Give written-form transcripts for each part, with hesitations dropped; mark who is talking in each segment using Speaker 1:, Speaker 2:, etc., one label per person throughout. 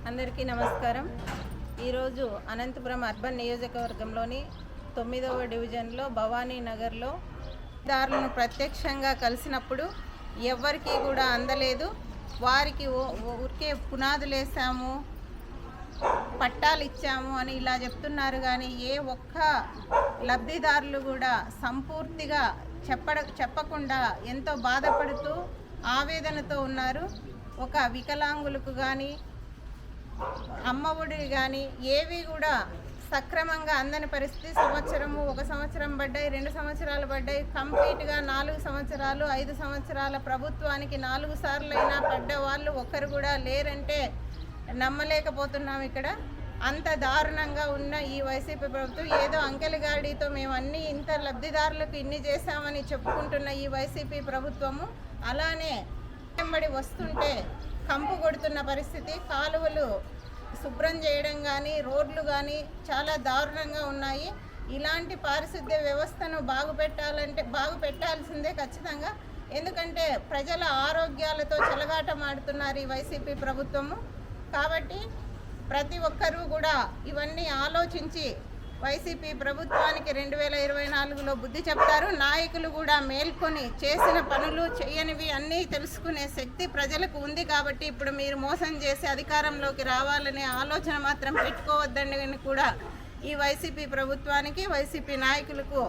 Speaker 1: అందరికీ నమస్కారం. ఈరోజు అనంతపురం అర్బన్ నియోజకవర్గంలోని 9వ డివిజన్లో భవానీ నగర్లో దారులను ప్రత్యక్షంగా కలిసినప్పుడు ఎవ్వరికీ కూడా అందలేదు. వారికి ఊరికే పునాదులు వేసాము, పట్టాలు ఇచ్చాము అని ఇలా చెప్తున్నారు. కానీ ఏ ఒక్క లబ్ధిదారులు కూడా సంపూర్తిగా చెప్పకుండా ఎంతో బాధపడుతూ ఆవేదనతో ఉన్నారు. ఒక వికలాంగులకు కానీ అమ్మఒడి కానీ ఏవి కూడా సక్రమంగా అందని పరిస్థితి. ఒక సంవత్సరం పడ్డాయి, 2 సంవత్సరాలు పడ్డాయి, కంప్లీట్గా 4 సంవత్సరాలు 5 సంవత్సరాల ప్రభుత్వానికి 4 సార్లు అయినా పడ్డ వాళ్ళు ఒక్కరు కూడా లేరంటే నమ్మలేకపోతున్నాం. ఇక్కడ అంత దారుణంగా ఉన్న ఈ వైసీపీ ప్రభుత్వం ఏదో అంకెలగాడితో మేము ఇంత లబ్ధిదారులకు ఇన్ని చేశామని చెప్పుకుంటున్న ఈ వైసీపీ ప్రభుత్వము అలానే వెంబడి వస్తుంటే కంపు కొడుతున్న పరిస్థితి. కాలువలు శుభ్రం చేయడం కానీ రోడ్లు కానీ చాలా దారుణంగా ఉన్నాయి. ఇలాంటి పారిశుద్ధ్య వ్యవస్థను బాగుపెట్టాల్సిందే ఖచ్చితంగా. ఎందుకంటే ప్రజల ఆరోగ్యాలతో చెలగాటమాడుతున్నారు ఈ వైసీపీ ప్రభుత్వము. కాబట్టి ప్రతి ఒక్కరూ కూడా ఇవన్నీ ఆలోచించి వైసీపీ ప్రభుత్వానికి 2024లో బుద్ధి చెప్తారు. నాయకులు కూడా మేల్కొని చేసిన పనులు చేయనివి అన్నీ తెలుసుకునే శక్తి ప్రజలకు ఉంది. కాబట్టి ఇప్పుడు మీరు మోసం చేసి అధికారంలోకి రావాలనే ఆలోచన మాత్రం పెట్టుకోవద్దని కూడా ఈ వైసీపీ ప్రభుత్వానికి వైసీపీ నాయకులకు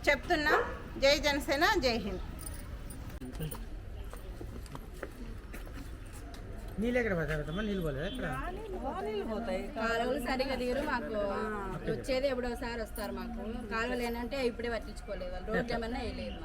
Speaker 1: చెప్తున్నాం. జై జనసేన, జై హింద్.
Speaker 2: కాలువలు సరిగా తీరు. మాకు వచ్చేది ఎప్పుడోసారి వస్తారు. మాకు కాలువలు ఏంటంటే ఇప్పుడే పట్టించుకోలేదు. వాళ్ళు రోడ్లు ఏమన్నా వేయలేదు.